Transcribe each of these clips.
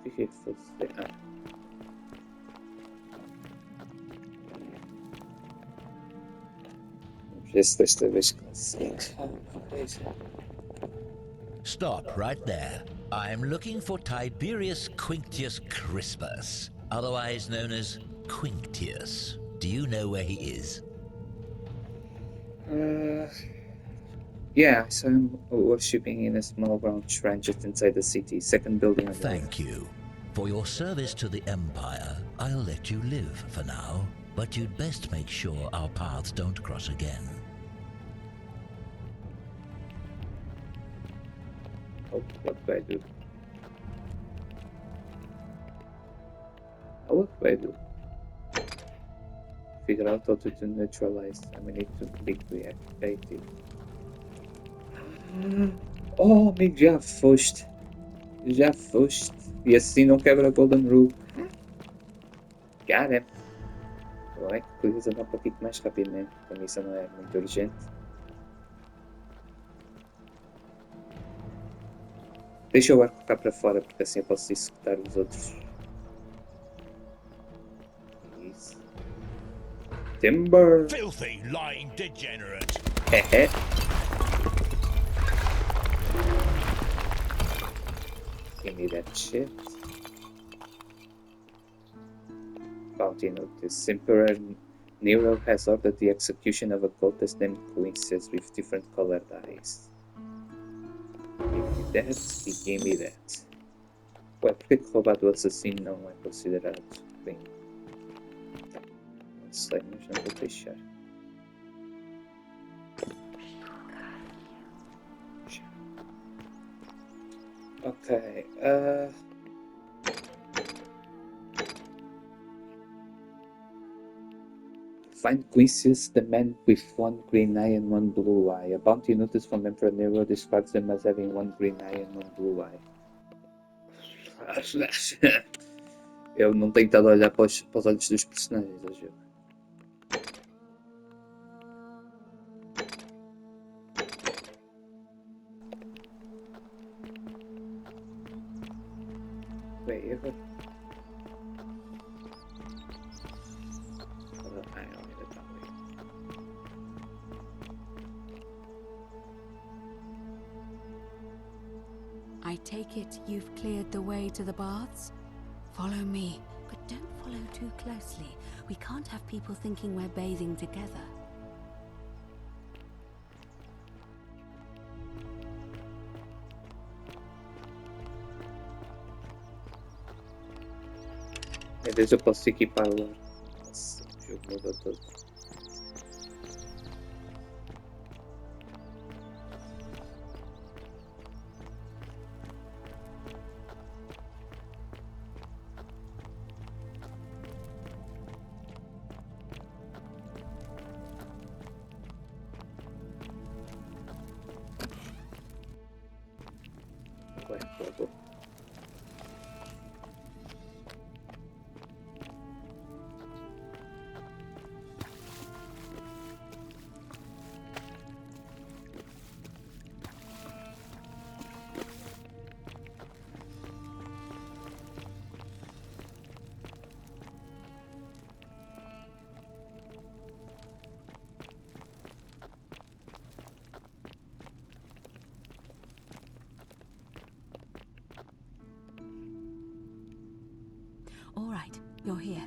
Fiquei fazer. Vamos ver se desta vez consigo. Stop right there. I'm looking for Tiberius Quinctius Crispus, otherwise known as Quinctius. Do you know where he is? Yeah, so I'm worshipping in a small brown shrine just inside the city, second building on the left. Thank you. For your service to the Empire, I'll let you live for now, but you'd best make sure our paths don't cross again. Oh, what do I do? What do I do? Figure out how to neutralize. I need to click to activate it. Oh, amigo, já foste. Já foste. E assim não quebra a Golden Rule. Got him. Ué, clicas andar um pouquinho mais rápido, né? A missão não é muito urgente. Deixa o arco cá para fora, porque assim eu posso executar os outros. Isso. Timber! Filthy, lying degenerate! Give me that shit. Bounty notice. Emperor Nero has ordered the execution of a cultist named Coincidence with different colored eyes. Give me that, e give me that. Ué, por que roubar do assassino não é considerado bem? Não sei, mas não vou deixar. Ok, find Quincy's, the man with one green eye and one blue eye. A bounty notice from Emperor Nero describes them as having one green eye and one blue eye. Eu não tenho estado a olhar para os olhos dos personagens do jogo. Bem, agora. I take it you've cleared the way to the baths? Follow me, but don't follow too closely. We can't have people thinking we're bathing together. Às vezes eu posso equipar o ar. Nossa, o jogo mudou todo. Ué, logo. All right, you're here.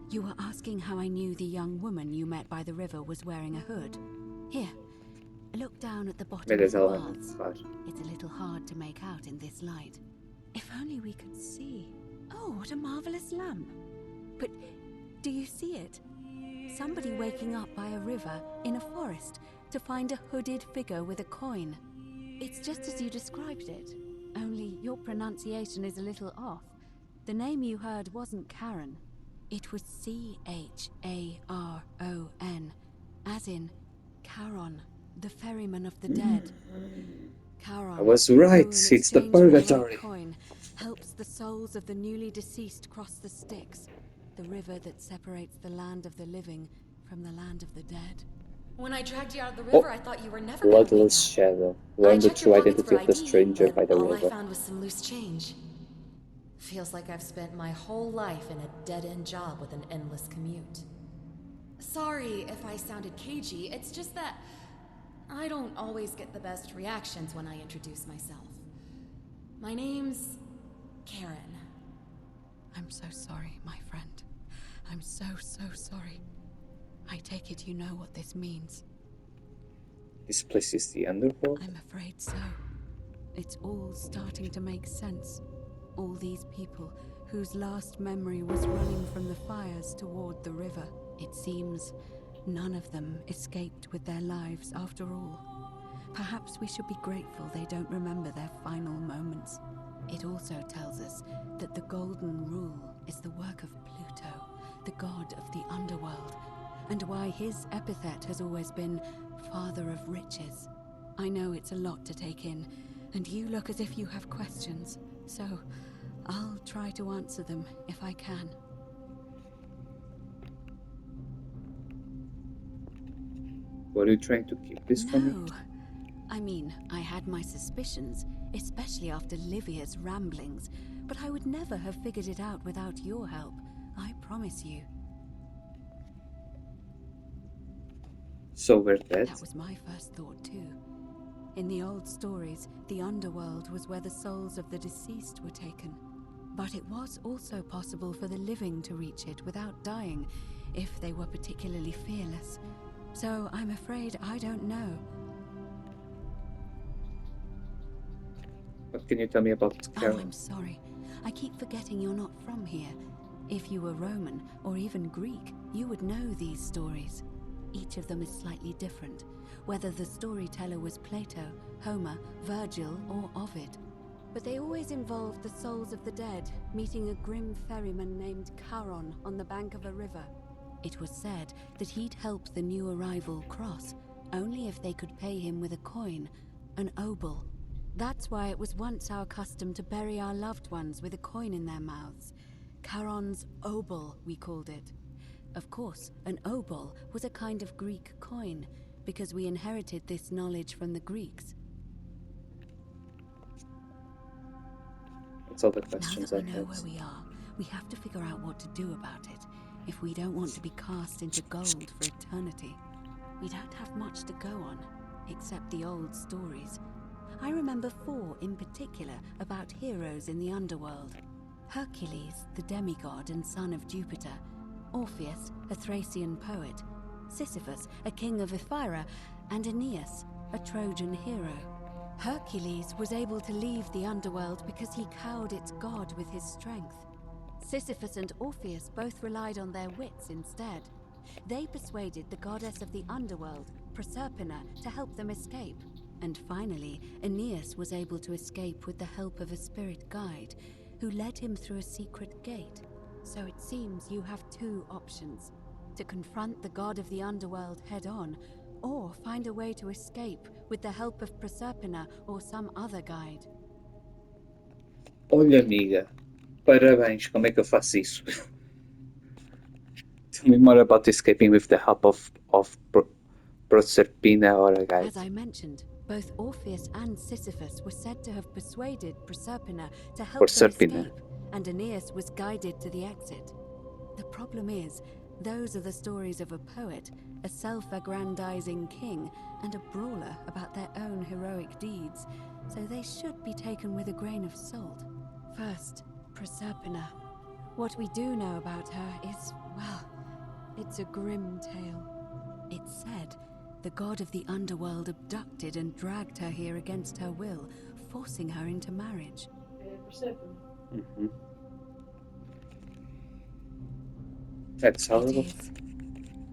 You were asking how I knew the young woman you met by the river was wearing a hood. Here, look down at the bottom of the baths. It's a little hard to make out in this light. If only we could see. Oh, what a marvelous lamp. But do you see it? Somebody waking up by a river in a forest to find a hooded figure with a coin. It's just as you described it, only your pronunciation is a little off. The name you heard wasn't Charon. It was C-H-A-R-O-N, as in Charon, the ferryman of the dead. Charon, I was right, it's the purgatory. Coin, helps the souls of the newly deceased cross the Styx, the river that separates the land of the living from the land of the dead. When I dragged you out of the Oh, river, I thought you were never gonna wake Bloodless up. Shadow. I Learn the checked your true pockets identity for of the ID, stranger but by the all I river. found was some loose change. Feels like I've spent my whole life in a dead-end job with an endless commute. Sorry if I sounded cagey, it's just that I don't always get the best reactions when I introduce myself. My name's Karen. I'm so sorry, my friend. I'm so sorry. I take it you know what this means. This place is the underworld? I'm afraid so. It's all starting to make sense. All these people whose last memory was running from the fires toward the river. It seems none of them escaped with their lives after all. Perhaps we should be grateful they don't remember their final moments. It also tells us that the Golden Rule is the work of Pluto, the god of the underworld, and why his epithet has always been Father of Riches. I know it's a lot to take in, and you look as if you have questions, so I'll try to answer them if I can. Were you trying to keep this from me? No. I mean, I had my suspicions, especially after Livia's ramblings, but I would never have figured it out without your help, I promise you. So we're dead? That was my first thought too. In the old stories, the underworld was where the souls of the deceased were taken. But it was also possible for the living to reach it without dying, if they were particularly fearless. So I'm afraid I don't know. What can you tell me about Oh, Karen? I'm sorry. I keep forgetting you're not from here. If you were Roman, or even Greek, you would know these stories. Each of them is slightly different, whether the storyteller was Plato, Homer, Virgil, or Ovid. But they always involved the souls of the dead meeting a grim ferryman named Charon on the bank of a river. It was said that he'd help the new arrival cross, only if they could pay him with a coin, an obol. That's why it was once our custom to bury our loved ones with a coin in their mouths. Charon's obol, we called it. Of course, an obol was a kind of Greek coin, because we inherited this knowledge from the Greeks. That's all the Now questions that I we know had. where we are, we have to figure out what to do about it, if we don't want to be cast into gold for eternity. We don't have much to go on, except the old stories. I remember 4 in particular about heroes in the underworld. Hercules, the demigod and son of Jupiter. Orpheus, a Thracian poet. Sisyphus, a king of Ephyra. And Aeneas, a Trojan hero. Hercules was able to leave the underworld because he cowed its god with his strength. Sisyphus and Orpheus both relied on their wits instead. They persuaded the goddess of the underworld, Proserpina, to help them escape. And finally, Aeneas was able to escape with the help of a spirit guide, who led him through a secret gate. So it seems you have 2 options: to confront the god of the underworld head-on, or find a way to escape with the help of Proserpina or some other guide. Olha, amiga. Parabéns, como é que eu faço isso? Tell me more about escaping with the help of Proserpina or a guide. As I mentioned, both Orpheus and Sisyphus were said to have persuaded Proserpina to help them Proserpina. escape, and Aeneas was guided to the exit. The problem is, those are the stories of a poet, a self-aggrandizing king, and a brawler about their own heroic deeds, so they should be taken with a grain of salt. First, Proserpina. What we do know about her is, well, it's a grim tale. It's said the god of the underworld abducted and dragged her here against her will, forcing her into marriage. Mm-hmm. That's It horrible. is.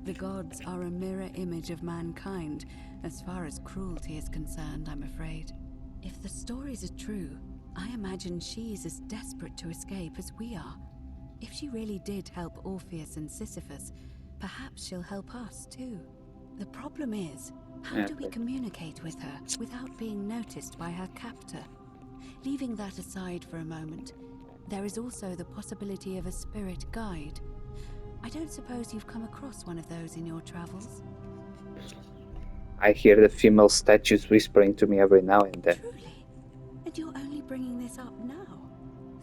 The gods are a mirror image of mankind, as far as cruelty is concerned, I'm afraid. If the stories are true, I imagine she's as desperate to escape as we are. If she really did help Orpheus and Sisyphus, perhaps she'll help us too. The problem is, how do we communicate with her without being noticed by her captor? Leaving that aside for a moment, there is also the possibility of a spirit guide. I don't suppose you've come across one of those in your travels? I hear the female statues whispering to me every now and then. Truly? And you're only bringing this up now?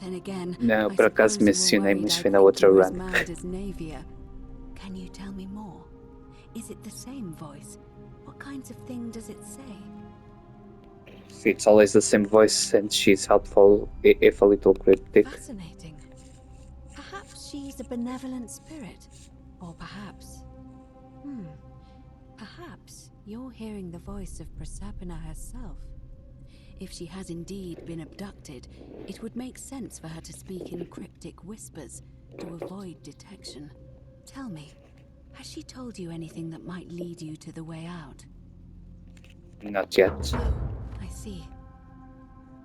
Then again, Não, I por acaso suppose you were mencionei, worried mas I'd foi na think outra you were as run. mad as Navia. Can you tell me more? Is it the same voice? What kinds of thing does it say? It's always the same voice, and she's helpful, if a little cryptic. Fascinating. Perhaps she's a benevolent spirit. Or perhaps... Perhaps you're hearing the voice of Proserpina herself. If she has indeed been abducted, it would make sense for her to speak in cryptic whispers to avoid detection. Tell me, has she told you anything that might lead you to the way out? Not yet. Oh, I see.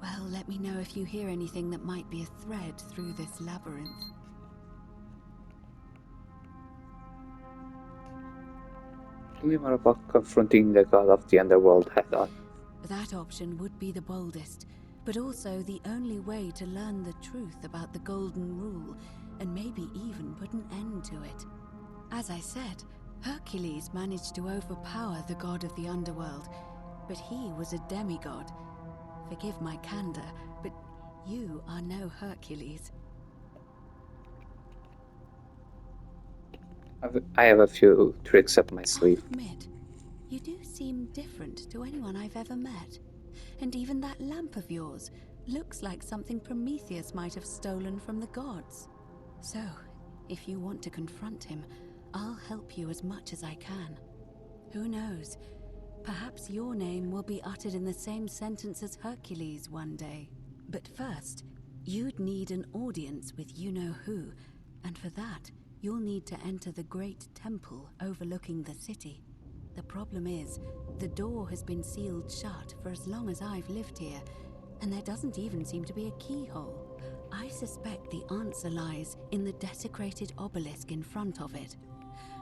Well, let me know if you hear anything that might be a thread through this labyrinth. Tell me more about confronting the god of the underworld head on. That option would be the boldest, but also the only way to learn the truth about the Golden Rule, and maybe even put an end to it. As I said, Hercules managed to overpower the god of the underworld, but he was a demigod. Forgive my candor, but you are no Hercules. I have a few tricks up my I'll sleeve. admit, you do seem different to anyone I've ever met. And even that lamp of yours looks like something Prometheus might have stolen from the gods. So, if you want to confront him, I'll help you as much as I can. Who knows? Perhaps your name will be uttered in the same sentence as Hercules one day. But first, you'd need an audience with you-know-who, and for that, you'll need to enter the great temple overlooking the city. The problem is, the door has been sealed shut for as long as I've lived here, and there doesn't even seem to be a keyhole. I suspect the answer lies in the desecrated obelisk in front of it.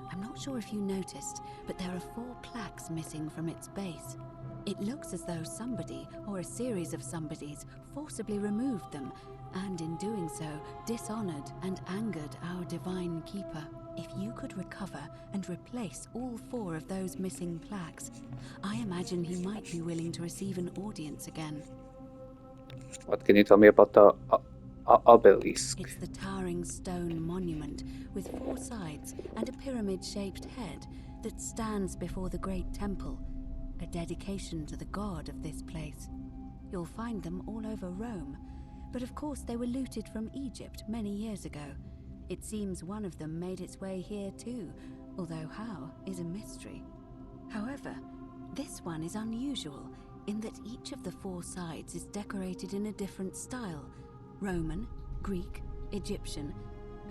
I'm not sure if you noticed, but there are 4 plaques missing from its base. It looks as though somebody, or a series of somebodies, forcibly removed them, and in doing so, dishonored and angered our divine keeper. If you could recover and replace all 4 of those missing plaques, I imagine he might be willing to receive an audience again. What can you tell me about the obelisk? It's the towering stone monument with 4 sides and a pyramid-shaped head that stands before the great temple, a dedication to the god of this place. You'll find them all over Rome, but of course they were looted from Egypt many years ago. It seems one of them made its way here too, although how is a mystery. However, this one is unusual in that each of the 4 sides is decorated in a different style: Roman, Greek, Egyptian,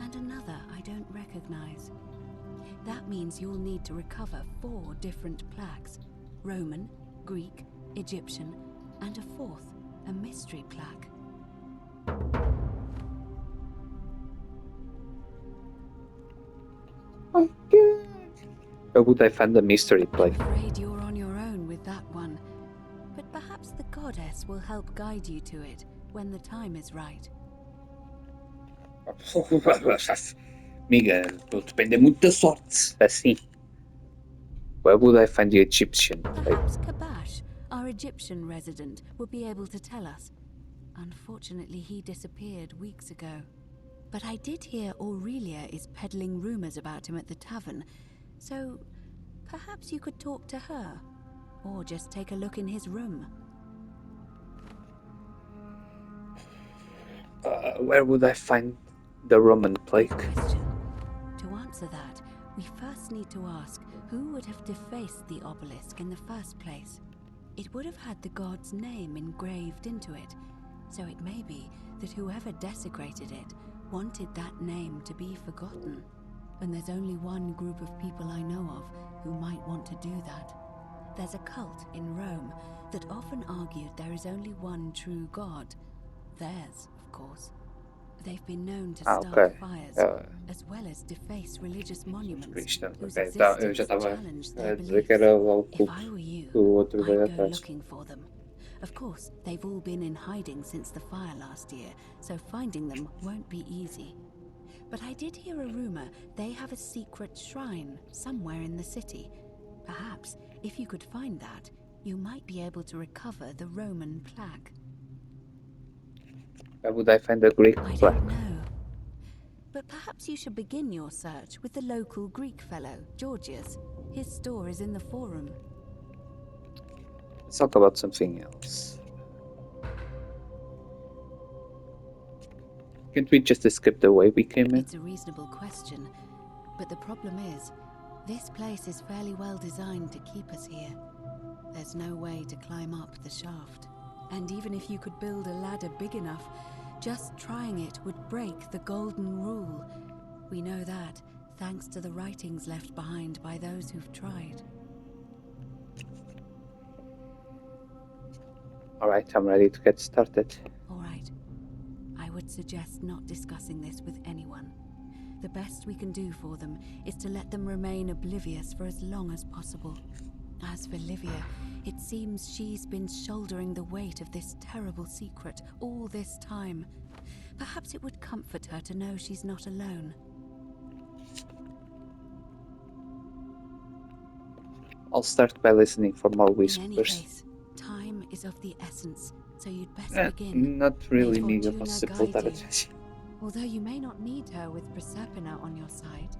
and another I don't recognize. That means you'll need to recover 4 different plaques: Roman, Greek, Egyptian, and a 4th, a mystery plaque. Oh, good. Where would I find the mystery I'm plaque? afraid you're on your own with that one, but perhaps the goddess will help guide you to it when the time is right. Amiga, tudo depende muito da sorte. Assim. Where would I find the Egyptian plaque? Perhaps Kabash, our Egyptian resident, will be able to tell us. Unfortunately, he disappeared weeks ago. But I did hear Aurelia is peddling rumors about him at the tavern, so perhaps you could talk to her, or just take a look in his room. Where would I find the Roman plaque? Good question. To answer that, we first need to ask who would have defaced the obelisk in the first place. It would have had the god's name engraved into it, so it may be that whoever desecrated it wanted that name to be forgotten. And there's only one group of people I know of who might want to do that. There's a cult in Rome that often argued there is only one true god. Theirs, of course. They've been known to start Okay. fires, as well as deface religious monuments Cristã. whose Ok, tá, eu existence já estava challenged a their dizer beliefs. que era lá o If culto I were you, do outro velho I'd go atrás. looking for them. Of course, they've all been in hiding since the fire last year, so finding them won't be easy. But I did hear a rumor they have a secret shrine somewhere in the city. Perhaps, if you could find that, you might be able to recover the Roman plaque. Where would I find the Greek I plaque? don't know. But perhaps you should begin your search with the local Greek fellow, Georgius. His store is in the forum. Let's talk about something else. Can't we just escape the way we came in? It's a reasonable question, but the problem is, this place is fairly well designed to keep us here. There's no way to climb up the shaft. And even if you could build a ladder big enough, just trying it would break the golden rule. We know that, thanks to the writings left behind by those who've tried. Alright, I'm ready to get started. All right. I would suggest not discussing this with anyone. The best we can do for them is to let them remain oblivious for as long as possible. As for Livia, it seems she's been shouldering the weight of this terrible secret all this time. Perhaps it would comfort her to know she's not alone. I'll start by listening for more In any whispers. case, time is of the essence, so you'd best begin. Not really May amiga, Fortuna posso guide voltar you. atrás. Although you may not need her with Proserpina on your side.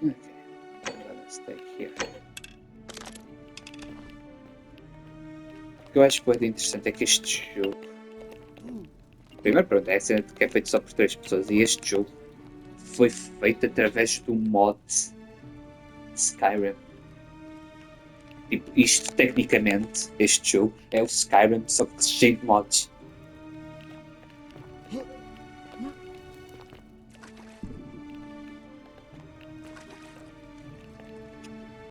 Ok, agora stay here. O que eu acho bem interessante é que este jogo. Primeiro, pronto, é a cena que é feito só por 3 pessoas e este jogo foi feito através do mod Skyrim. Tipo, isto tecnicamente, este jogo é o Skyrim, só que cheio de mods.